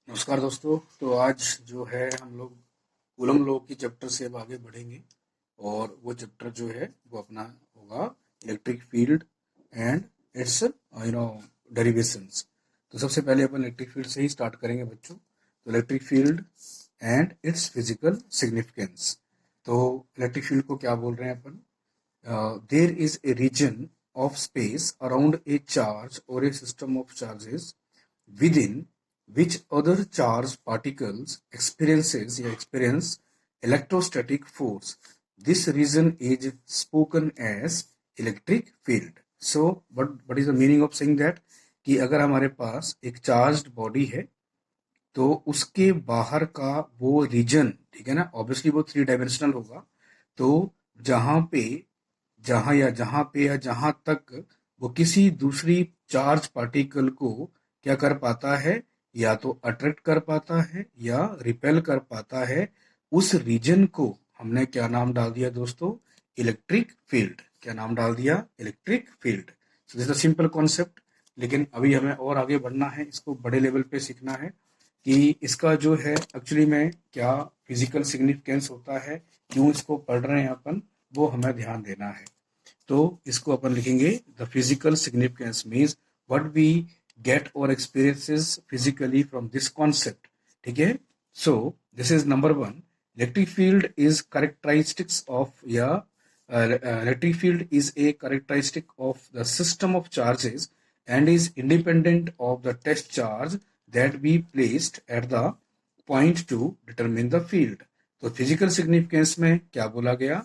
नमस्कार दोस्तों। तो आज जो है हम लोग कूलम लॉ की चैप्टर से अब आगे बढ़ेंगे और वो चैप्टर जो है वो अपना होगा electric field and it's derivations. तो सबसे पहले अपन इलेक्ट्रिक फील्ड से ही स्टार्ट करेंगे बच्चों। तो electric field and it's physical significance. तो इलेक्ट्रिक फील्ड को क्या बोल रहे हैं अपन? There is a region of space around a charge or a system of charges within which other charged particles experience electrostatic force. This region is spoken as electric field. So what is the meaning of saying that? कि अगर हमारे पास एक charged body है तो उसके बाहर का वो रीजन, ठीक है ना, ऑब्वियसली वो थ्री डायमेंशनल होगा। तो जहां पे जहां तक वो किसी दूसरी चार्ज पार्टिकल को क्या कर पाता है, या तो अट्रैक्ट कर पाता है या रिपेल कर पाता है, उस रीजन को हमने क्या नाम डाल दिया दोस्तों? Electric field. क्या नाम डाल दिया? Electric field. So this is simple concept. लेकिन अभी हमें और आगे बढ़ना है, इसको बड़े लेवल पे सीखना है कि इसका जो है एक्चुअली में क्या फिजिकल सिग्निफिकेंस होता है, क्यों इसको पढ़ रहे हैं अपन, वो हमें ध्यान देना है। तो इसको अपन लिखेंगे the physical significance means what we get और experiences physically from this concept. ठीक है। So this is number one. Electric field is characteristics of या electric field is a characteristic of the system of charges and is independent of the test charge that be placed at the point to determine the field। तो physical significance में क्या बोला गया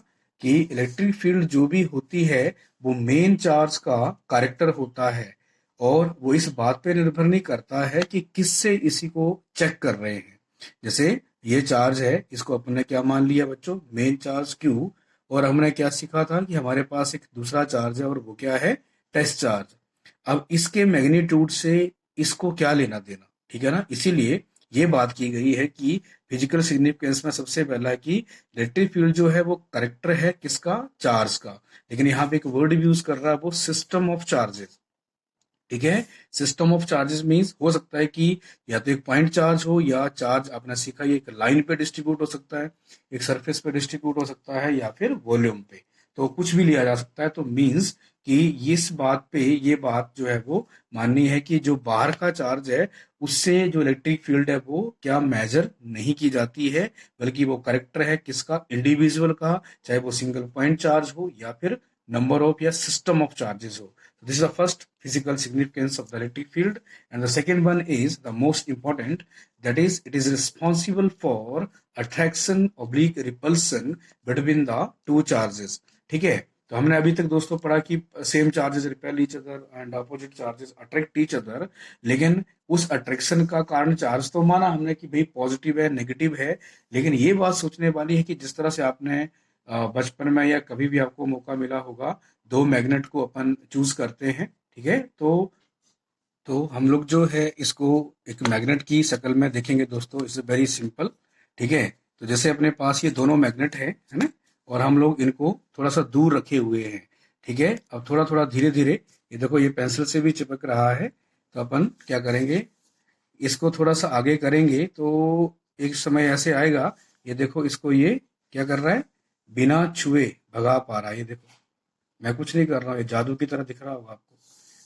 कि electric field जो भी होती है वो मेन चार्ज का कैरेक्टर होता है और वो इस बात पे निर्भर नहीं करता है कि किससे इसी को चेक कर रहे हैं। जैसे ये चार्ज है, इसको अपन ने क्या मान लिया बच्चों? Main charge Q. और हमने क्या सीखा था कि हमारे पास एक दूसरा चार्ज है और वो क्या है? Test charge. अब इसके मैग्नीट्यूड से इसको क्या लेना देना, ठीक है ना। इसीलिए ये बात की गई है कि फिजिकल सिग्निफिकेंस में सबसे पहला है कि इलेक्ट्रिक फील्ड जो है वो करेक्टर है किसका? चार्ज का। लेकिन यहाँ पे एक वर्ड यूज कर रहा है वो सिस्टम ऑफ चार्जेस। ठीक है। सिस्टम ऑफ चार्जेस मींस हो सकता है कि या तो एक पॉइंट चार्ज हो, या चार्ज आपने सीखा ये एक लाइन पे डिस्ट्रीब्यूट हो सकता है, एक सरफेस पे डिस्ट्रीब्यूट हो सकता है, या फिर वॉल्यूम पे। तो कुछ भी लिया जा सकता है। तो मींस कि इस बात पे ये बात जो है वो माननी है कि जो बाहर का चार्ज है उससे जो इलेक्ट्रिक फील्ड है वो क्या मेजर नहीं की जाती है, बल्कि वो करेक्टर है किसका? इंडिविजुअल का, चाहे वो सिंगल पॉइंट चार्ज हो या फिर नंबर ऑफ या सिस्टम ऑफ चार्जेस हो। This is the first physical significance of the electric field, and the second one is the most important. That is, it is responsible for attraction oblique repulsion between the two charges। ठीक है। तो हमने अभी तक दोस्तों पढ़ा कि same charges repel each other and opposite charges attract each other. लेकिन उस अट्रैक्शन का कारण चार्ज तो माना हमने कि भाई पॉजिटिव है, नेगेटिव है। लेकिन ये बात सोचने वाली है कि जिस तरह से आपने बचपन में या कभी भी आपको मौका मिला होगा, दो मैग्नेट को अपन चूज करते हैं। ठीक है। तो हम लोग जो है इसको एक मैग्नेट की शक्ल में देखेंगे दोस्तों। It's very simple. ठीक है। तो जैसे अपने पास ये दोनों मैग्नेट है ना, और हम लोग इनको थोड़ा सा दूर रखे हुए हैं। ठीक है। अब थोड़ा थोड़ा धीरे धीरे ये देखो ये पेंसिल से भी चिपक रहा है। तो अपन क्या करेंगे, इसको थोड़ा सा आगे करेंगे तो एक समय ऐसे आएगा, ये देखो इसको ये क्या कर रहा है? बिना छुए भगा पा रहा है। ये देखो मैं कुछ नहीं कर रहा हूँ, ये जादू की तरह दिख रहा होगा आपको।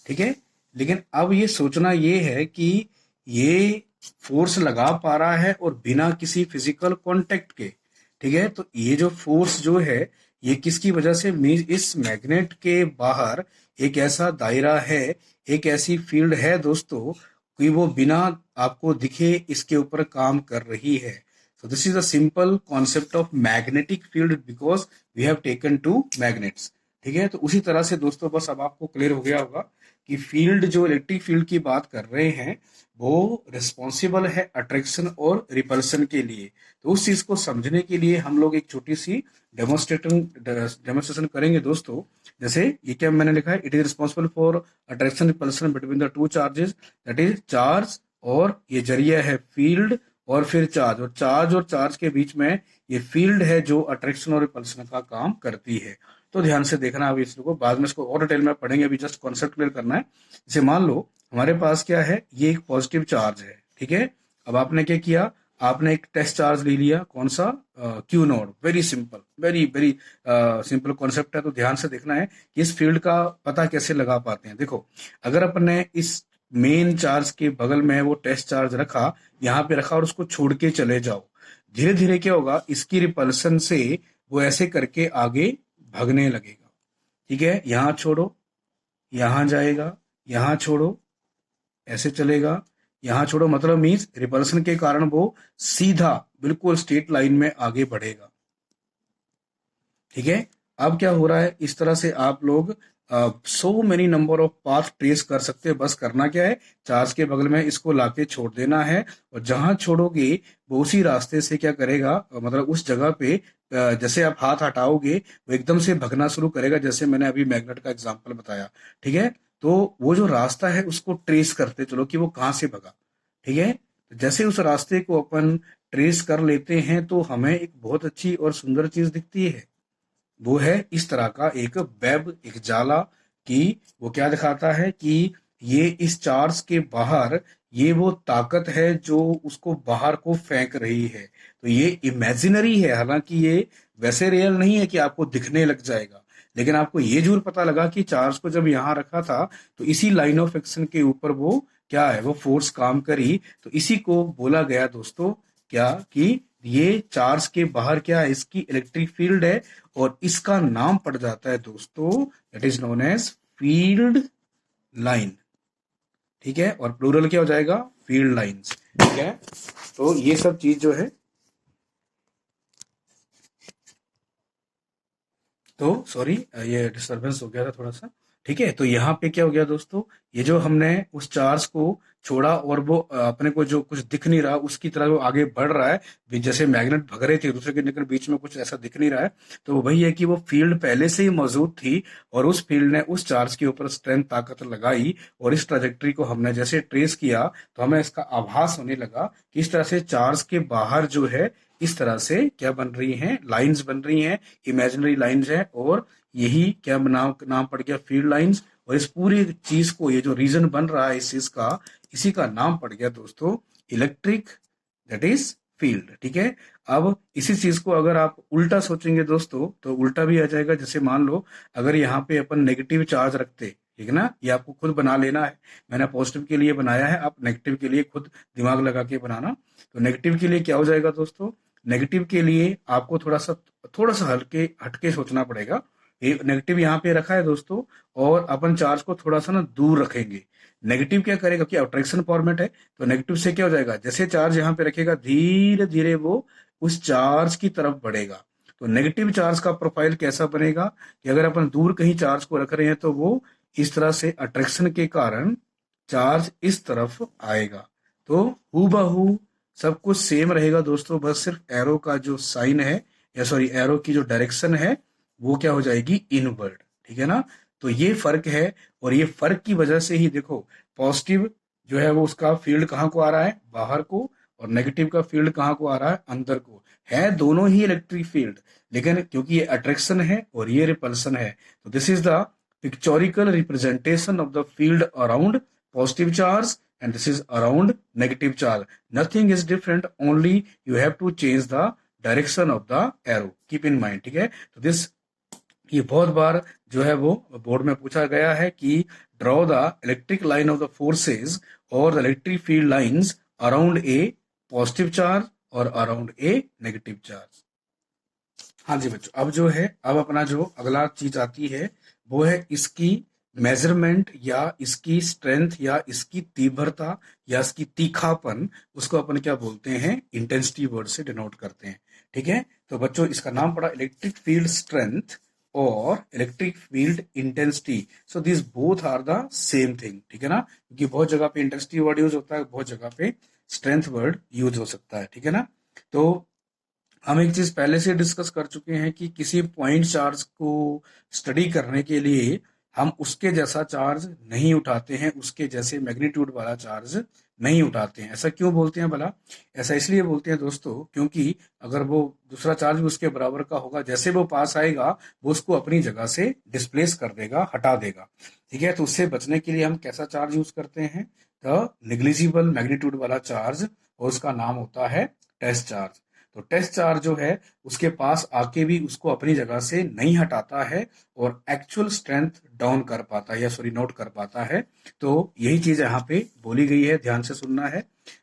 ठीक है। लेकिन अब ये सोचना ये है कि ये फोर्स लगा पा रहा है और बिना किसी फिजिकल कांटेक्ट के। ठीक है। तो ये जो फोर्स जो है ये किसकी वजह से? मीन इस मैग्नेट के बाहर एक ऐसा दायरा है, एक ऐसी फील्ड है दोस्तों कि वो बिना आपको दिखे इसके ऊपर काम कर रही है। So this is a simple concept of magnetic field because we have taken two magnets। ठीक है। तो उसी तरह से दोस्तों बस अब आपको क्लियर हो गया होगा कि फील्ड जो इलेक्ट्रिक फील्ड की बात कर रहे हैं वो रिस्पॉन्सिबल है अट्रैक्शन और रिपल्शन के लिए। तो उस चीज को समझने के लिए हम लोग एक छोटी सी डेमोस्ट्रेशन करेंगे दोस्तों। जैसे ये क्या मैंने लिखा है, it is responsible for attraction repulsion between the two charges, that is charge, और ये जरिया है फील्ड, और फिर चार्ज और चार्ज के बीच में ये फील्ड है जो अट्रैक्शन और रिपल्शन का काम करती है। तो ध्यान से देखना अभी इसको, बाद में इसको और डिटेल में पढ़ेंगे, अभी जस्ट कॉन्सेप्ट क्लियर करना है। जैसे मान लो हमारे पास क्या है, ये एक पॉजिटिव चार्ज है। ठीक है। अब आपने क्या किया, आपने एक टेस्ट चार्ज ले लिया, कौन सा, Q not. Very simple, very very simple concept है, तो ध्यान से देखना है कि इस फील्ड का पता कैसे लगा पाते हैं। देखो, अगर अपन ने इस मेन चार्ज के बगल में वो टेस्ट चार्ज रखा, यहाँ पे रखा और उसको छोड़ के चले जाओ, धीरे धीरे क्या होगा, इसकी रिपल्सन से वो ऐसे करके आगे भागने लगेगा। ठीक है, यहाँ छोड़ो, यहाँ जाएगा, यहाँ छोड़ो, ऐसे चलेगा, यहाँ छोड़ो, मतलब मीन्स रिपल्सन के कारण वो सीधा बिल्कुल स्ट्रेट लाइन में आगे बढ़ेगा। ठीक है, अब क्या हो रहा है, इस तरह से आप लोग so many number of path trace कर सकते हैं। बस करना क्या है, चार्ज के बगल में इसको लाके छोड़ देना है, और जहां छोड़ोगे वो उसी रास्ते से क्या करेगा, मतलब उस जगह पे जैसे आप हाथ हटाओगे वो एकदम से भगना शुरू करेगा, जैसे मैंने अभी मैग्नेट का एग्जांपल बताया। ठीक है, तो वो जो रास्ता है उसको ट्रेस करते चलो कि वो कहाँ से भगा। ठीक है, तो जैसे उस रास्ते को अपन ट्रेस कर लेते हैं तो हमें एक बहुत अच्छी और सुंदर चीज दिखती है। वो है इस तरह का एक वेब, एक जाला, कि वो क्या दिखाता है कि ये इस चार्ज के बाहर ये वो ताकत है जो उसको बाहर को फेंक रही है। तो ये इमेजिनरी है, हालांकि ये वैसे रियल नहीं है कि आपको दिखने लग जाएगा, लेकिन आपको ये जरूर पता लगा कि चार्ज को जब यहाँ रखा था तो इसी लाइन ऑफ एक्शन के ऊपर वो क्या है, वो फोर्स काम करी। तो इसी को बोला गया दोस्तों क्या, कि ये चार्ज के बाहर क्या है, इसकी इलेक्ट्रिक फील्ड है, और इसका नाम पड़ जाता है दोस्तों, that is known as field line. ठीक है, और प्लूरल क्या हो जाएगा, फील्ड लाइंस। ठीक है, तो ये सब चीज जो है, तो सॉरी ये डिस्टरबेंस हो गया था थोड़ा सा। ठीक है, तो यहाँ पे क्या हो गया दोस्तों, ये जो हमने उस चार्ज को छोड़ा और वो अपने को जो कुछ दिख नहीं रहा उसकी तरह वो आगे बढ़ रहा है, जैसे मैग्नेट भग रहे थे दूसरे के, लेकिन बीच में कुछ ऐसा दिख नहीं रहा है। तो वही है कि वो फील्ड पहले से ही मौजूद थी, और उस फील्ड ने उस चार्ज के ऊपर स्ट्रेंथ, ताकत लगाई, और इस ट्रेजेक्टरी को हमने जैसे ट्रेस किया तो हमें इसका आभास होने लगा कि इस तरह से चार्ज के बाहर जो है इस तरह से क्या बन रही हैं, लाइंस बन रही हैं, इमेजिनरी लाइंस हैं, और यही क्या नाम नाम पड़ गया, फील्ड लाइंस। और इस पूरी चीज को, ये जो रीजन बन रहा है इस चीज का, इसी का नाम पड़ गया दोस्तों इलेक्ट्रिक, दैट इज फील्ड। ठीक है, अब इसी चीज को अगर आप उल्टा सोचेंगे दोस्तों तो उल्टा भी आ जाएगा। जैसे मान लो अगर यहाँ पे अपन नेगेटिव चार्ज रखते, ठीक है ना, ये आपको खुद बना लेना है, मैंने पॉजिटिव के लिए बनाया है, आप नेगेटिव के लिए खुद दिमाग लगा के बनाना। तो नेगेटिव के लिए क्या हो जाएगा दोस्तों, नेगेटिव के लिए आपको थोड़ा सा हल्के हटके सोचना पड़ेगा। ये नेगेटिव यहाँ पे रखा है दोस्तों, और अपन चार्ज को थोड़ा सा ना दूर रखेंगे। नेगेटिव क्या करेगा, कि अट्रैक्शन फॉर्मेट है, तो नेगेटिव से क्या हो जाएगा, जैसे चार्ज यहाँ पे रखेगा धीरे धीरे वो उस चार्ज की तरफ बढ़ेगा। तो नेगेटिव चार्ज का प्रोफाइल कैसा बनेगा, कि अगर अपन दूर कहीं चार्ज को रख रहे हैं तो वो इस तरह से अट्रैक्शन के कारण चार्ज इस तरफ आएगा। तो हूबहू सब कुछ सेम रहेगा दोस्तों, बस सिर्फ एरो का जो साइन है, या सॉरी एरो की जो डायरेक्शन है वो क्या हो जाएगी, इनवर्ड। ठीक है ना, तो ये फर्क है, और ये फर्क की वजह से ही देखो, पॉजिटिव जो है वो उसका फील्ड कहाँ को आ रहा है, बाहर को, और नेगेटिव का फील्ड कहाँ को आ रहा है, अंदर को। है दोनों ही इलेक्ट्रिक फील्ड, लेकिन क्योंकि ये अट्रैक्शन है और ये रिपल्सन है, तो this is the pictorial representation of the field around positive charge, and this is around negative charge. Nothing is different, only you have to change the direction of the arrow, keep in mind। ठीक है, तो this, ये बहुत बार जो है वो board में पूछा गया है कि draw the electric line of the forces और the electric field lines around a positive charge और अराउंड ए नेगेटिव चार्ज। हाँ जी बच्चों, अब जो है, अब अपना जो अगला चीज आती है वो है इसकी मेजरमेंट, या इसकी स्ट्रेंथ, या इसकी तीव्रता, या इसकी तीखापन। उसको अपन क्या बोलते हैं, इंटेंसिटी वर्ड से डिनोट करते हैं। ठीक है, तो बच्चों इसका नाम पड़ा इलेक्ट्रिक फील्ड स्ट्रेंथ और electric field intensity. So this both are the same thing. ठीक है ना, क्योंकि बहुत जगह पे इंटेंसिटी वर्ड यूज होता है, बहुत जगह पे स्ट्रेंथ वर्ड यूज हो सकता है। ठीक है ना, तो हम एक चीज पहले से डिस्कस कर चुके हैं कि किसी पॉइंट चार्ज को स्टडी करने के लिए हम उसके जैसा चार्ज नहीं उठाते हैं, उसके जैसे मैग्नीट्यूड वाला चार्ज नहीं उठाते हैं। ऐसा क्यों बोलते हैं भला, ऐसा इसलिए बोलते हैं दोस्तों क्योंकि अगर वो दूसरा चार्ज भी उसके बराबर का होगा, जैसे वो पास आएगा वो उसको अपनी जगह से डिस्प्लेस कर देगा, हटा देगा। ठीक है, तो उससे बचने के लिए हम कैसा चार्ज यूज करते हैं, द निग्लिजिबल मैग्नीट्यूड वाला चार्ज, और उसका नाम होता है टेस्ट चार्ज। तो टेस्ट चार्ज जो है उसके पास आके भी उसको अपनी जगह से नहीं हटाता है और एक्चुअल स्ट्रेंथ डाउन कर पाता है, या सॉरी नोट कर पाता है। तो यही चीज यहाँ पे बोली गई है, ध्यान से सुनना है।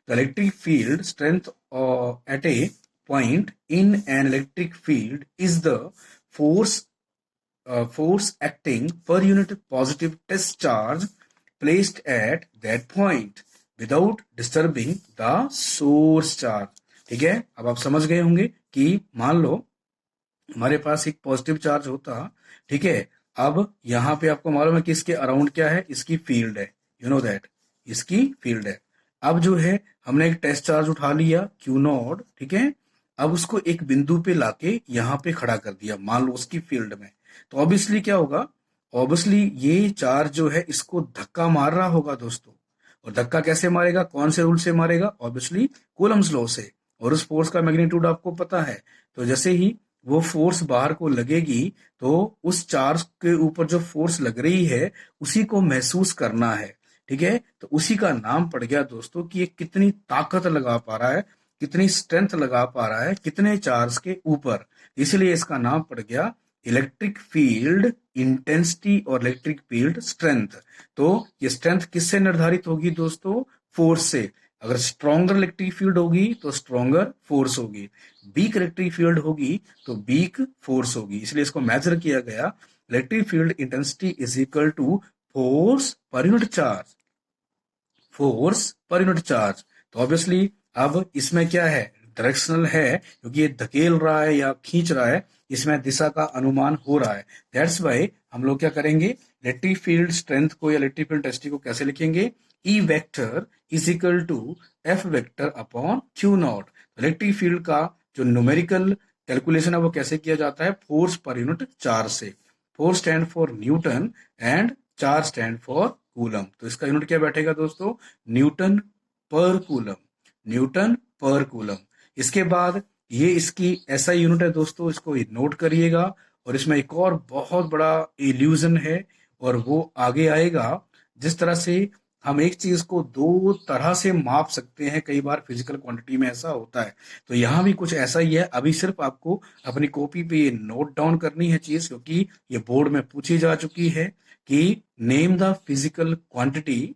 The electric field strength eight A point in an electric field is the force force acting per unit positive test charge placed at that point without disturbing the source charge। ठीक है, अब आप समझ गए होंगे कि मान लो हमारे पास एक पॉजिटिव चार्ज होता, ठीक है। अब यहाँ पे आपको मालूम है कि इसके अराउंड क्या है, इसकी फील्ड है, यू नो दैट, इसकी फील्ड है। अब जो है हमने एक टेस्ट चार्ज उठा लिया क्यू नॉट, ठीक है। अब उसको एक बिंदु पे लाके यहाँ पे खड़ा कर दिया, मान लो उसकी फील्ड में। तो ऑब्वियसली क्या होगा, ऑब्वियसली ये चार्ज जो है इसको धक्का मार रहा होगा दोस्तों। और धक्का कैसे मारेगा, कौन से रूल से मारेगा, ऑब्वियसली कूलम्स लॉ से। और उस फोर्स का मैग्नीट्यूड आपको पता है। तो जैसे ही वो फोर्स बाहर को लगेगी तो उस चार्ज के ऊपर जो फोर्स लग रही है उसी को महसूस करना है, ठीक है। तो उसी का नाम पड़ गया दोस्तों कि ये कितनी ताकत लगा पा रहा है, कितनी स्ट्रेंथ लगा पा रहा है कितने चार्ज के ऊपर। इसलिए इसका नाम पड़ गया इलेक्ट्रिक फील्ड इंटेंसिटी और इलेक्ट्रिक फील्ड स्ट्रेंथ। तो ये स्ट्रेंथ किससे निर्धारित होगी दोस्तों, फोर्स से। अगर स्ट्रॉन्गर इलेक्ट्रिक फील्ड होगी तो स्ट्रॉन्गर फोर्स होगी, वीक इलेक्ट्रिक फील्ड होगी तो वीक फोर्स होगी। इसलिए इसको मेजर किया गया, electric field intensity is equal to force per unit charge, force per unit charge. तो ऑब्वियसली अब इसमें क्या है, डायरेक्शनल है, क्योंकि ये धकेल रहा है या खींच रहा है, इसमें दिशा का अनुमान हो रहा है। दैट्स वाई हम लोग क्या करेंगे, इलेक्ट्रिक फील्ड स्ट्रेंथ को या इलेक्ट्रिक फील्ड इंटेंसिटी को कैसे लिखेंगे, E vector is equal to F vector upon q naught. Electric field का जो न्यूमेरिकल कैलकुलेशन है वो कैसे किया जाता है, फोर्स पर यूनिट चार्ज से। Force stand for Newton and charge stand for coulomb. तो इसका यूनिट क्या बैठेगा दोस्तों, Newton per coulomb, Newton per coulomb. इसके बाद ये इसकी एसआई यूनिट है दोस्तों, इसको नोट करिएगा। और इसमें एक और बहुत बड़ा इल्यूजन है और वो आगे आएगा। जिस तरह से हम एक चीज को दो तरह से माप सकते हैं, कई बार फिजिकल क्वांटिटी में ऐसा होता है, तो यहाँ भी कुछ ऐसा ही है। अभी सिर्फ आपको अपनी कॉपी पे ये नोट डाउन करनी है चीज, क्योंकि ये बोर्ड में पूछी जा चुकी है कि name the physical quantity,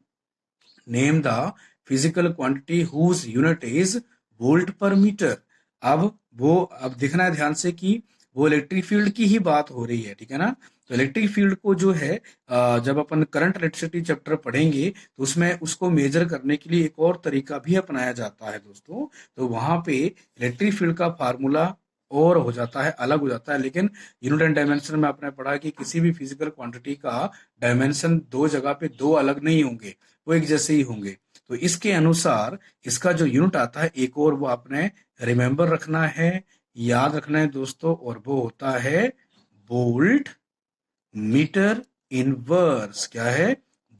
name the physical quantity whose unit is volt per metre. अब देखना है ध्यान से कि वो इलेक्ट्रिक फील्ड की ही बात हो रही है, ठीक है ना। तो इलेक्ट्रिक फील्ड को जो है जब अपन करंट इलेक्ट्रिसिटी चैप्टर पढ़ेंगे तो उसमें उसको मेजर करने के लिए एक और तरीका भी अपनाया जाता है दोस्तों। तो वहां पे इलेक्ट्रिक फील्ड का फार्मूला और हो जाता है, अलग हो जाता है। लेकिन यूनिट एंड डायमेंशन में आपने पढ़ा कि किसी भी फिजिकल क्वांटिटी का डायमेंशन दो जगह पे दो अलग नहीं होंगे, वो एक जैसे ही होंगे। तो इसके अनुसार इसका जो यूनिट आता है एक और वो आपने रिमेंबर रखना है, याद रखना है दोस्तों, और वो होता है वोल्ट मीटर इनवर्स। क्या है,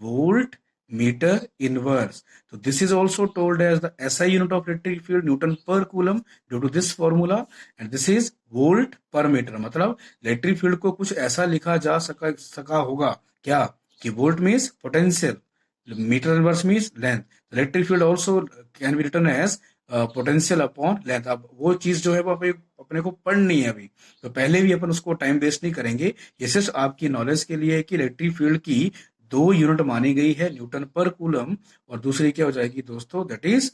वोल्ट मीटर इनवर्स। तो this is also told as the SI unit of electric field newton per coulomb due to this formula, and this is volt per metre. मतलब इलेक्ट्रिक फील्ड को कुछ ऐसा लिखा जा सका होगा क्या, कि volt means potential, metre inverse means length. Electric field also can be written as potential upon length. अब वो चीज जो है वो अपने को पढ़नी है अभी, तो पहले भी अपन उसको टाइम वेस्ट नहीं करेंगे। ये सिर्फ आपकी नॉलेज के लिए है कि इलेक्ट्रिक फील्ड की दो यूनिट मानी गई है, न्यूटन पर कूलम, और दूसरी क्या हो जाएगी दोस्तों, that is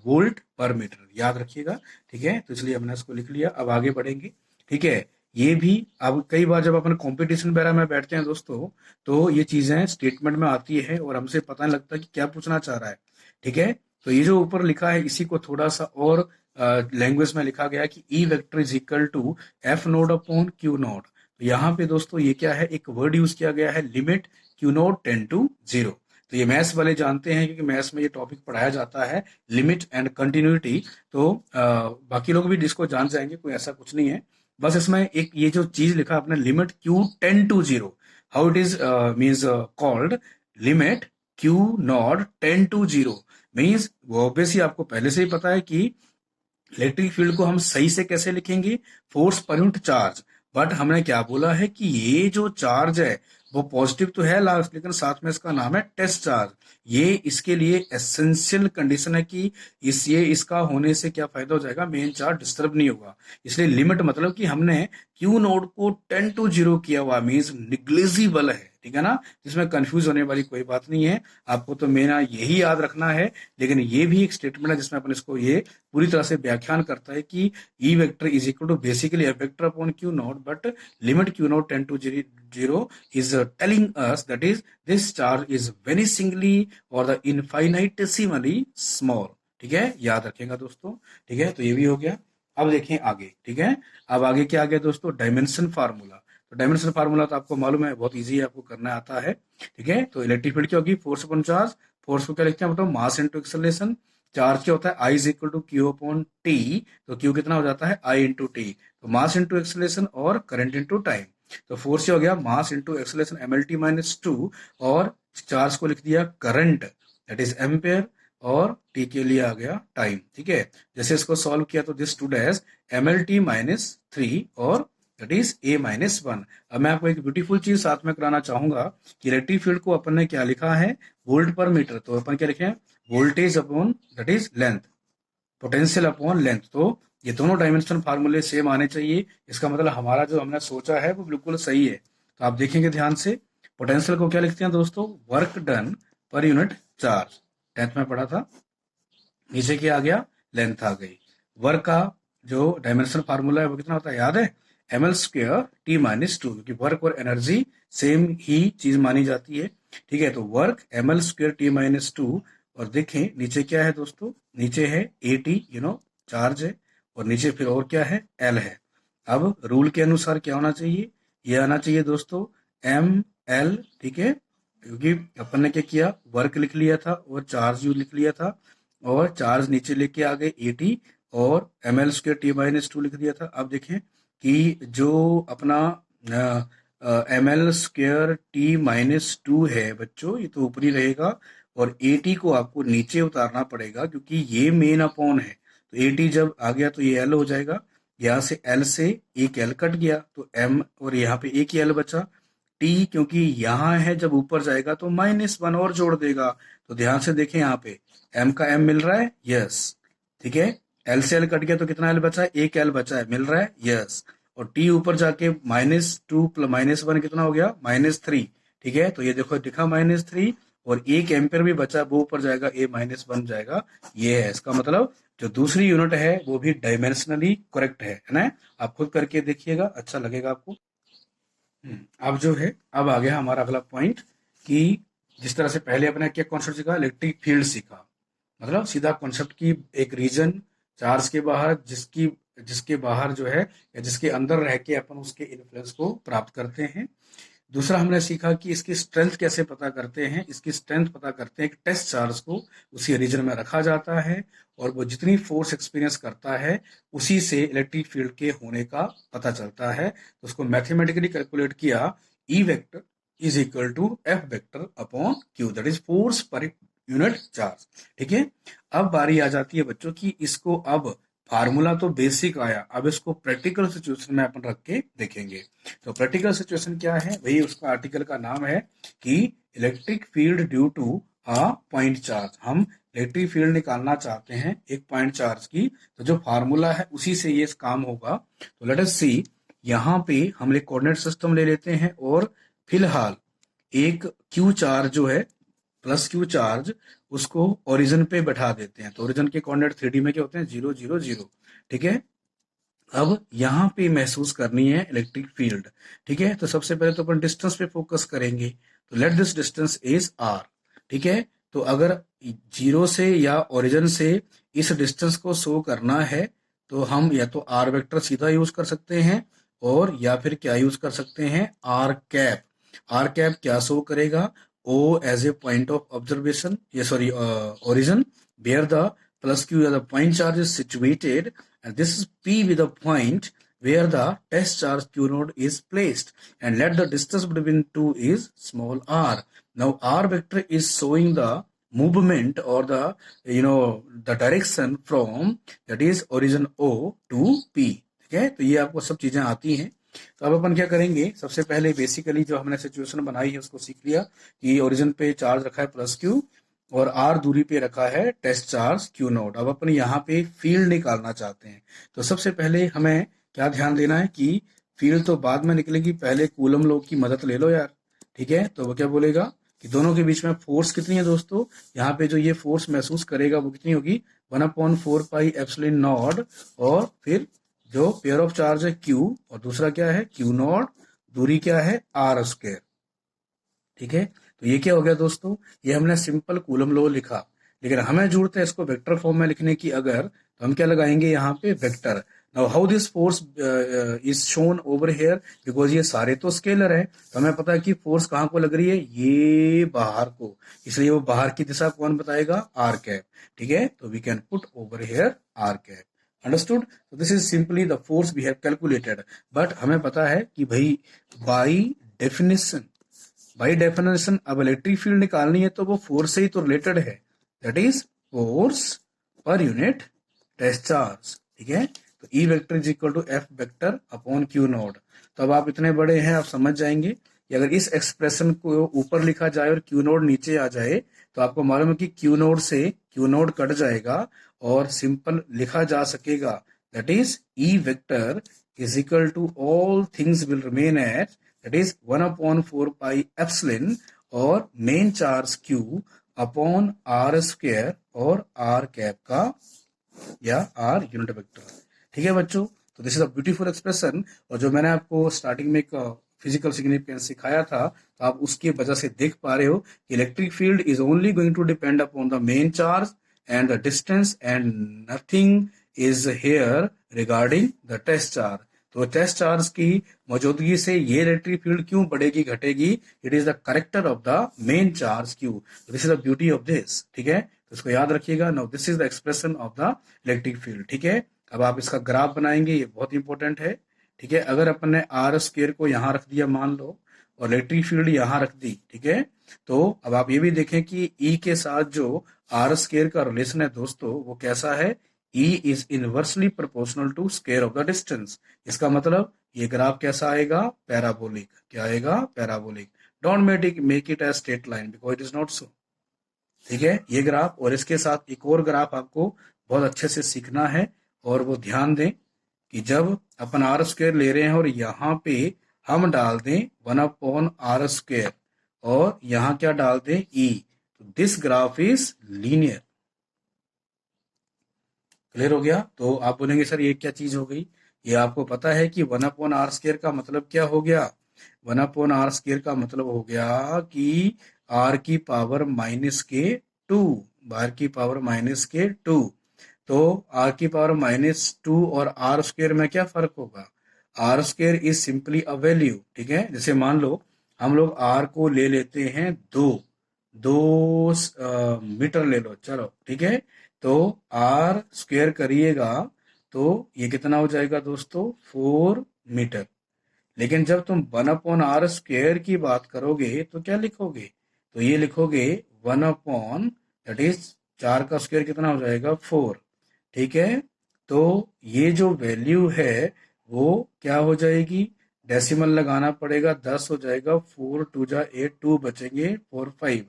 volt per metre. याद रखिएगा, ठीक है। तो इसलिए हमने इसको लिख लिया, अब आगे बढ़ेंगे, ठीक है। ये भी अब कई बार जब अपन कंपटीशन वगैरह में बैठते हैं दोस्तों, तो ये चीजें स्टेटमेंट में आती है और हमसे पता नहीं लगता कि क्या पूछना चाह रहा है, ठीक है। तो ये जो ऊपर लिखा है इसी को थोड़ा सा और लैंग्वेज में लिखा गया कि E vector is equal to F naught upon q naught. तो यहाँ पे दोस्तों ये क्या है, एक वर्ड यूज किया गया है, limit q naught tends zero. तो ये मैथ्स वाले जानते हैं क्योंकि मैथ्स में ये टॉपिक पढ़ाया जाता है, लिमिट एंड कंटिन्यूटी। तो बाकी लोग भी इसको जान जाएंगे, कोई ऐसा कुछ नहीं है। बस इसमें एक ये जो चीज लिखा आपने, limit q tends zero, how it is means called limit q naught tends zero, means वो ऑब्वियसली आपको पहले से ही पता है कि इलेक्ट्रिक फील्ड को हम सही से कैसे लिखेंगे, force per unit charge. But हमने क्या बोला है कि ये जो चार्ज है वो पॉजिटिव तो है लास्ट, लेकिन साथ में इसका नाम है टेस्ट चार्ज। ये इसके लिए एसेंशियल कंडीशन है कि इसका होने से क्या फायदा हो जाएगा, मेन चार्ज डिस्टर्ब नहीं होगा। इसलिए लिमिट मतलब कि हमने क्यू नोड को 10 to 0 किया हुआ, मीन्स निग्लिजिबल है, ठीक है ना। इसमें कंफ्यूज होने वाली कोई बात नहीं है, आपको तो मेरा यही याद रखना है। लेकिन ये भी एक स्टेटमेंट है जिसमें अपन इसको ये पूरी तरह से व्याख्यान करता है कि E vector is equal to basically F vector upon q naught, but limit q naught 10 to 0 is telling us that is this charge is vanishingly or the infinitesimally small। ठीक है, याद रखेगा दोस्तों। ठीक है, तो ये भी हो गया। अब देखें आगे। ठीक है, अब आगे क्या आ गया दोस्तों, डायमेंशन फार्मूला। तो डायमेंशन फार्मूला तो आपको मालूम है, बहुत इजी है, आपको करना आता है। ठीक है, तो इलेक्ट्रिक फील्ड क्या होगी, फोर्स अपॉन चार्ज। फोर्स को क्या लिखते हैं बताओ, मास इनटू एक्सेलरेशन। चार्ज क्या होता है, I is equal to Q upon T. तो क्यू कितना हो जाता है, आई इंटू टी। तो मास इंटू एक्सेलरेशन और करंट इंटू टाइम। तो फोर्स क्या हो गया, mass into acceleration M L T minus two, और चार्ज को लिख दिया करंट, दैट इज एम्पेयर, और टी के लिए आ गया टाइम। ठीक है, जैसे इसको सॉल्व किया तो this two dash M L T minus three और that is A minus one. अब मैं आपको एक ब्यूटीफुल चीज साथ में कराना चाहूंगा कि इलेक्ट्रिक फील्ड को अपन ने क्या लिखा है, वोल्ट पर मीटर। तो अपन क्या लिखे हैं, voltage upon that is length, potential upon length. तो ये दोनों डायमेंशन फार्मूले सेम आने चाहिए। इसका मतलब हमारा जो हमने सोचा है वो बिल्कुल सही है। तो आप देखेंगे ध्यान से, पोटेंशियल को क्या लिखते हैं दोस्तों, वर्क डन पर यूनिट चार्ज, 10th में पढ़ा था। नीचे क्या आ गया, लेंथ आ गई। वर्क का जो डायमेंशन फार्मूला है वो कितना होता है, याद है, M L square T minus two, क्योंकि वर्क और एनर्जी सेम ही चीज मानी जाती है। ठीक है, तो work M L square T minus two. और देखें नीचे क्या है दोस्तों, नीचे है ए टी, चार्ज है, और नीचे फिर और क्या है, एल है। अब रूल के अनुसार क्या होना चाहिए, ये आना चाहिए दोस्तों एम एल। ठीक है, क्योंकि अपन ने क्या किया, वर्क लिख लिया था और चार्ज यू लिख लिया था, और चार्ज नीचे लेके आ गए ए टी, और M L square T minus two लिख दिया था। अब देखें कि जो अपना M L square T minus two है बच्चों, ये तो ऊपरी रहेगा, और ए टी को आपको नीचे उतारना पड़ेगा क्योंकि ये मेन अपॉन है। तो ए टी जब आ गया तो ये एल हो जाएगा, यहाँ से एल से एक एल कट गया तो एम, और यहाँ पे एक ही एल बचा। टी क्योंकि यहाँ है, जब ऊपर जाएगा तो माइनस वन और जोड़ देगा। तो ध्यान से देखें, यहाँ पे एम का एम मिल रहा है, यस। ठीक है, एल से एल कट गया तो कितना एल बचा है, एक एल बचा है, मिल रहा है, यस। और टी ऊपर जाके minus two plus minus one कितना हो गया, माइनस थ्री। ठीक है, तो ये देखो दिखा माइनस थ्री, और एक एम्पेयर भी बचा, वो ऊपर जाएगा, ए माइनस वन जाएगा। ये है इसका मतलब, जो दूसरी यूनिट है वो भी डायमेंशनली करेक्ट है ना। आप खुद करके देखिएगा, अच्छा लगेगा आपको। अब जो है, अब आ गया हमारा अगला पॉइंट कि जिस तरह से पहले अपने क्या कॉन्सेप्ट सीखा, इलेक्ट्रिक फील्ड सीखा, मतलब सीधा कॉन्सेप्ट की एक रीजन चार्ज के बाहर, जिसकी जिसके बाहर जो है या जिसके अंदर रह के अपन उसके इन्फ्लुएंस को प्राप्त करते हैं। दूसरा हमने सीखा कि इसकी स्ट्रेंथ कैसे पता करते हैं। इसकी स्ट्रेंथ पता करते हैं कि टेस्ट चार्ज को उसी रीजन में रखा जाता है, और वो जितनी फोर्स एक्सपीरियंस करता है उसी से इलेक्ट्रिक फील्ड के होने का पता चलता है। तो उसको मैथमेटिकली कैलकुलेट किया, E vector is equal to F vector upon q, that is force per unit charge. ठीक है, अब बारी आ जाती है बच्चों की, इसको अब फार्मूला तो बेसिक आया, अब इसको प्रैक्टिकल सिचुएशन में अपन रख के देखेंगे। तो प्रैक्टिकल सिचुएशन क्या है, वही उसका आर्टिकल का नाम है कि electric field due to a point charge. हम इलेक्ट्रिक फील्ड निकालना चाहते हैं एक पॉइंट चार्ज की, तो जो फार्मूला है उसी से ये काम होगा। तो लेट अस सी, यहाँ पे हम एक कोऑर्डिनेट सिस्टम ले लेते हैं, और फिलहाल एक क्यू चार्ज जो है, प्लस क्यू चार्ज, उसको ओरिजिन पे बैठा देते हैं। तो ओरिजिन के कोऑर्डिनेट 3D में क्या होते हैं, 0 0 0। ठीक है, अब यहाँ पे महसूस करनी है इलेक्ट्रिक फील्ड। ठीक है, तो सबसे पहले तो अपन डिस्टेंस पे फोकस करेंगे। तो let this distance is R. ठीक है, तो अगर जीरो से या ओरिजिन से इस डिस्टेंस को शो करना है तो हम या तो आर वेक्टर सीधा यूज कर सकते हैं, और या फिर क्या यूज कर सकते हैं, आर कैप। आर कैप क्या शो करेगा, O as a point of observation, ये sorry origin, where the plus q as a point charge is situated, and this is p with a point where the test charge q node is placed, and let the distance between two is small r. Now r vector is showing the movement or the the direction from that is origin o to p. ठीक है, तो ये आपको सब चीजें आती हैं। तो अब अपन क्या करेंगे, सबसे पहले बेसिकली जो हमने सिचुएशन बनाई है उसको सीख लिया कि ओरिजिन पे चार्ज रखा है प्लस क्यू और आर दूरी पे रखा है टेस्ट चार्ज क्यू नोट। अब अपन यहाँ पे फील्ड निकालना चाहते हैं, तो सबसे पहले हमें क्या ध्यान देना है कि फील्ड तो बाद में निकलेगी, पहले कूलम लॉ की मदद ले लो यार। ठीक है, तो वो क्या बोलेगा कि दोनों के बीच में फोर्स कितनी है दोस्तों, यहाँ पे जो ये फोर्स महसूस करेगा वो कितनी होगी, 1/4 पाई एप्सिलॉन नॉट, और फिर जो पेयर ऑफ चार्ज है क्यू और दूसरा क्या है क्यू नॉट, दूरी क्या है आर स्क्वायर। ठीक है, तो ये क्या हो गया दोस्तों, ये हमने सिंपल कूलम लॉ लिखा, लेकिन हमें जरूरत है इसको वेक्टर फॉर्म में लिखने की अगर, तो हम क्या लगाएंगे यहाँ पे vector. Now how this force is shown over here, because ये सारे तो स्केलर है, तो हमें पता है कि फोर्स कहाँ को लग रही है, ये बाहर को, इसलिए वो बाहर की दिशा कौन बताएगा, आर कैप। ठीक है, तो we can put over here R cap. Understood, तो this is simply the force we have calculated. But हमें पता है कि भाई बाई डेफिनेशन, अब इलेक्ट्रिक फील्ड निकालनी है तो वो फोर्स से ही तो रिलेटेड है, that is force per unit test charge. ठीक है, तो E vector is equal to F vector upon q naught. तो अब आप इतने बड़े हैं, आप समझ जाएंगे कि अगर इस एक्सप्रेशन को ऊपर लिखा जाए और क्यू नोड नीचे आ जाए तो आपको मालूम है कि क्यू नोड से क्यू नोड कट जाएगा और सिंपल लिखा जा सकेगा, that is E vector is equal to all things will remain at, that is 1/4 pi epsilon और main charge Q upon R square और आर कैप का या आर यूनिट वेक्टर। ठीक है बच्चों, तो this is a beautiful expression, और जो मैंने आपको स्टार्टिंग में एक फिजिकल सिग्निफिकेंस सिखाया था, तो आप उसकी वजह से देख पा रहे हो कि electric field is only going to depend upon the main charge and the distance and nothing is here regarding the test charge. तो टेस्ट चार्ज की मौजूदगी से ये इलेक्ट्रिक फील्ड क्यों बढ़ेगी घटेगी, it is the character of the main charge q. This is the beauty of this. ठीक है, तो इसको याद रखिएगा। Now this is the expression of the electric field. ठीक है, अब आप इसका ग्राफ बनाएंगे, ये बहुत इंपॉर्टेंट है। ठीक है, अगर अपन ने आर स्क्वायर को यहां रख दिया मान लो और इलेक्ट्रिक फील्ड यहां रख दी, ठीक है, तो अब आप ये भी देखें कि ई के साथ जो आर स्क्वायर का रिलेशन है दोस्तों वो कैसा है, E is inversely proportional to square of the distance. इसका मतलब ये ग्राफ कैसा आएगा, पैराबोलिक। क्या आएगा, parabolic. Don't make it as straight line because it is not so. ठीक है, ये ग्राफ और इसके साथ एक और ग्राफ आपको बहुत अच्छे से सीखना है, और वो ध्यान दें कि जब अपन आर स्क्वायर ले रहे हैं और यहाँ पे हम डाल दें 1/r² और यहाँ क्या डाल दें, ई, तो this graph is linear. Clear हो गया। तो आप बोलेंगे सर ये क्या चीज हो गई, ये आपको पता है कि 1/r² का मतलब क्या हो गया, 1/r² का मतलब हो गया कि r की पावर -2, r की पावर -2। तो r की पावर -2 और r स्क्वायर में क्या फर्क होगा, r square is simply a value. ठीक है, जैसे मान लो हम लोग r को ले लेते हैं 2 मीटर ले लो, चलो ठीक है, तो r स्क्वायर करिएगा तो ये कितना हो जाएगा दोस्तों, 4 मीटर। लेकिन जब तुम 1/r² की बात करोगे तो क्या लिखोगे, तो ये लिखोगे 1/, दैट इज 4 का स्क्वायर कितना हो जाएगा, 4। ठीक है, तो ये जो वैल्यू है वो क्या हो जाएगी, डेसिमल लगाना पड़ेगा, 10 हो जाएगा, 4 2 8, 2 बचेंगे, 4 5।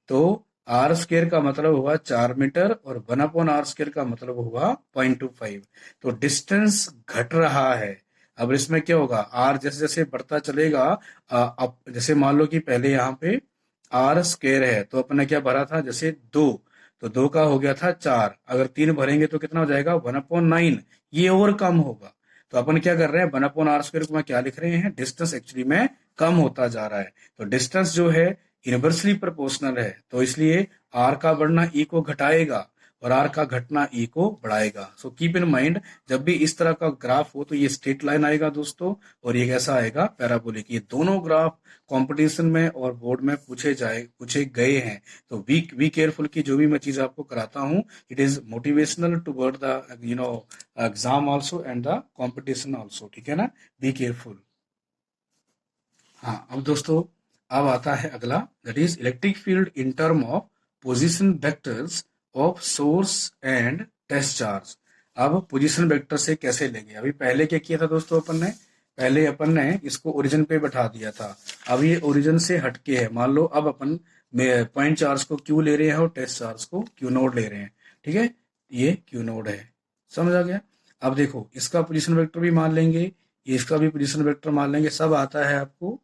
तो आर स्क्वायर का मतलब हुआ 4 मीटर और 1/r² का मतलब हुआ 0.25। तो डिस्टेंस घट रहा है। अब इसमें क्या होगा, आर जैसे जैसे बढ़ता चलेगा, अब जैसे मान लो कि पहले यहाँ पे आर स्क्वायर है तो अपने क्या भरा था, जैसे 2, तो 2 का हो गया था 4, अगर 3 भरेंगे तो कितना हो जाएगा, 1/9, ये और कम होगा। तो अपन क्या कर रहे हैं, 1/r² को मैं क्या लिख रहे हैं, डिस्टेंस एक्चुअली में कम होता जा रहा है। तो डिस्टेंस जो है इनवर्सली प्रोपोर्शनल है, तो इसलिए आर का बढ़ना ई को घटाएगा और आर का घटना ई को बढ़ाएगा। सो कीप इन माइंड, जब भी इस तरह का ग्राफ हो तो ये स्ट्रेट लाइन आएगा दोस्तों, और ये कैसा आएगा, पैराबोलिक। ये दोनों ग्राफ कंपटीशन में और बोर्ड में पूछे गए हैं। तो बी केयरफुल की जो भी मैं चीज आपको कराता हूँ, it is motivational toward the exam also and the competition also. ठीक है ना, बी केयरफुल। हाँ, अब दोस्तों अब आता है अगला, that is electric field in term of position vectors of source and test charge. अब पोजीशन वेक्टर से कैसे लेंगे, अभी पहले क्या किया था दोस्तों अपन ने, पहले अपन ने इसको ओरिजिन पे बैठा दिया था, अब ये ओरिजिन से हटके है। मान लो अब अपन पॉइंट चार्ज को क्यू ले रहे हैं और टेस्ट चार्ज को क्यू नोड ले रहे हैं, ठीक है, ये क्यू नोड है, समझ आ गया। अब देखो इसका पोजीशन वेक्टर भी मान लेंगे, ये इसका भी पोजीशन वेक्टर मान लेंगे, सब आता है आपको,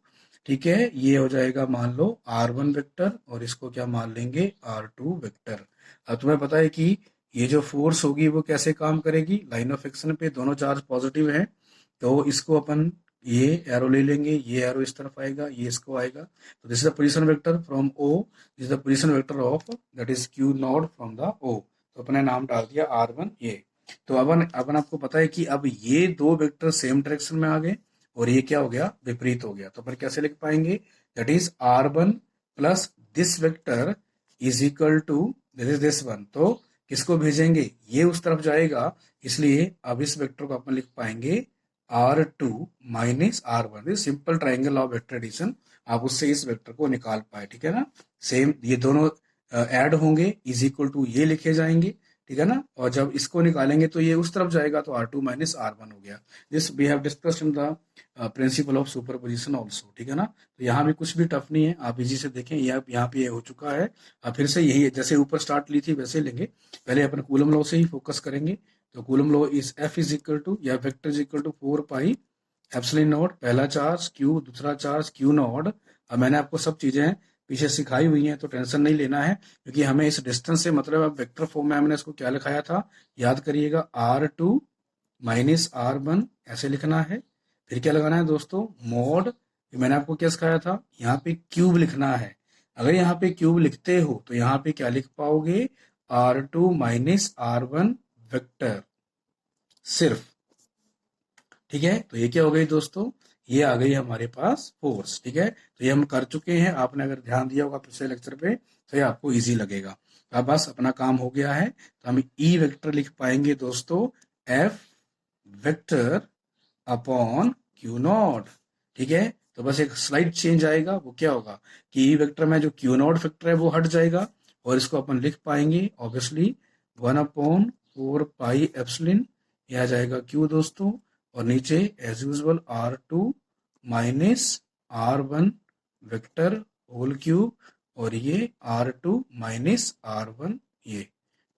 ठीक है। ये हो जाएगा मान लो R1 वेक्टर और इसको क्या मान लेंगे R2 वेक्टर। अब तुम्हें पता है कि ये जो फोर्स होगी वो कैसे काम करेगी, लाइन ऑफ एक्शन पे दोनों चार्ज पॉजिटिव है, तो इसको अपन ये एरो ले लेंगे, ये एरो इस तरफ आएगा, ये इसको आएगा, तो this is the position vector from O, this is the position vector of that is Q naught from the O. तो अपने नाम डाल दिया R1 ये। तो अपन आपको पता है कि अब ये दो वेक्टर सेम डायरेक्शन में आ गए और ये क्या हो गया, विपरीत हो गया। तो अपन कैसे लिख पाएंगे, that is R1 plus this vector is equal to this one. तो किसको भेजेंगे, ये उस तरफ जाएगा, इसलिए अब इस वेक्टर को अपन लिख पाएंगे R2 minus R1। Simple triangle of vector addition, आप उससे इस वेक्टर को निकाल पाए, ठीक है ना। सेम ये दोनों ऐड होंगे, इज इक्वल टू ये लिखे जाएंगे, ठीक है ना, और जब इसको निकालेंगे तो ये उस तरफ जाएगा, तो R2 माइनस R1 हो गया। This we have discussed in the principle of superposition also, ठीक है ना। तो यहाँ भी कुछ भी टफ नहीं है, आप इजी से देखें, यहाँ पे ये हो चुका है। अब फिर से यही जैसे ऊपर स्टार्ट ली थी वैसे लेंगे, पहले अपन कूलम लॉ से ही फोकस करेंगे। तो Coulomb law is F is equal to, या vector is equal to 4 pi epsilon naught, पहला चार्ज क्यू, दूसरा चार्ज क्यू नॉट। अब मैंने आपको सब चीजें पीछे सिखाई हुई हैं, तो टेंशन नहीं लेना है, क्योंकि हमें इस डिस्टेंस से मतलब अब वेक्टर फॉर्म में हमने इसको क्या लिखाया था, याद करिएगा, R2 माइनस R1 ऐसे लिखना है। फिर क्या लगाना है दोस्तों, मोड, मैंने आपको क्या सिखाया था, यहाँ पे क्यूब लिखना है। अगर यहाँ पे क्यूब लिखते हो तो यहाँ पे क्या लिख पाओगे, R2 माइनस R1 वेक्टर सिर्फ, ठीक है। तो ये क्या हो गई दोस्तों, ये आ गई हमारे पास फोर्स, ठीक है। तो ये हम कर चुके हैं, आपने अगर ध्यान दिया होगा पिछले लेक्चर पे तो ये आपको इजी लगेगा। अब बस अपना काम हो गया है, तो हम ई वेक्टर लिख पाएंगे दोस्तों, F vector upon q not, ठीक है। तो बस एक स्लाइड चेंज आएगा, वो क्या होगा कि ई वेक्टर में जो क्यू नॉट वेक्टर है वो हट जाएगा, और इसको अपन लिख पाएंगे ऑब्वियसली 1/4 पाई एप्सिलॉन, यह आ जाएगा क्यू दोस्तों, और नीचे as usual R2 minus R1 vector whole cube, और ये R2 माइनस R1 ये,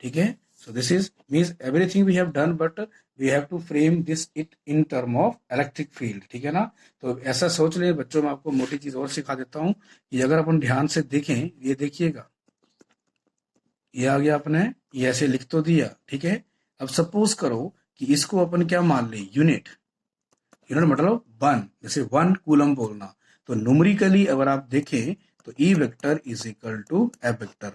ठीक है। So this is means everything we have done, but we have to frame this it in term of electric field, ठीक है ना। तो ऐसा सोच ले बच्चों, मैं आपको मोटी चीज और सिखा देता हूं कि अगर अपन ध्यान से देखें, ये देखिएगा, ये आ गया, अपने ये ऐसे लिख तो दिया, ठीक है। अब सपोज करो कि इसको अपन क्या मान ले, यूनिट, यूनिट मतलब 1, जैसे 1 कूलम बोलना। तो न्यूमेरिकली अगर आप देखें तो E vector is equal to F vector,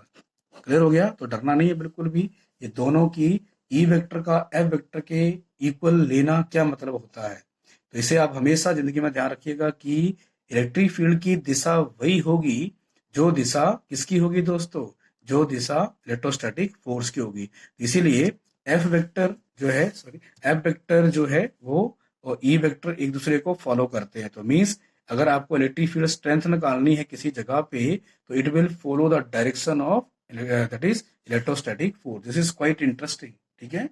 clear हो गया। तो डरना नहीं है बिल्कुल भी, ये दोनों की ई वेक्टर का एफ वेक्टर के इक्वल लेना क्या मतलब होता है। तो इसे आप हमेशा जिंदगी में ध्यान रखिएगा कि इलेक्ट्रिक फील्ड की दिशा वही होगी जो दिशा किसकी होगी दोस्तों, जो दिशा इलेक्ट्रोस्टैटिक फोर्स की होगी। इसीलिए एफ वेक्टर जो है, सॉरी, एफ वेक्टर जो है वो और ई वेक्टर एक दूसरे को फॉलो करते हैं। तो मीन्स अगर आपको इलेक्ट्रिक फील्ड स्ट्रेंथ निकालनी है किसी जगह पे, तो it will follow the direction of that is electrostatic force. This is quite interesting, ठीक है।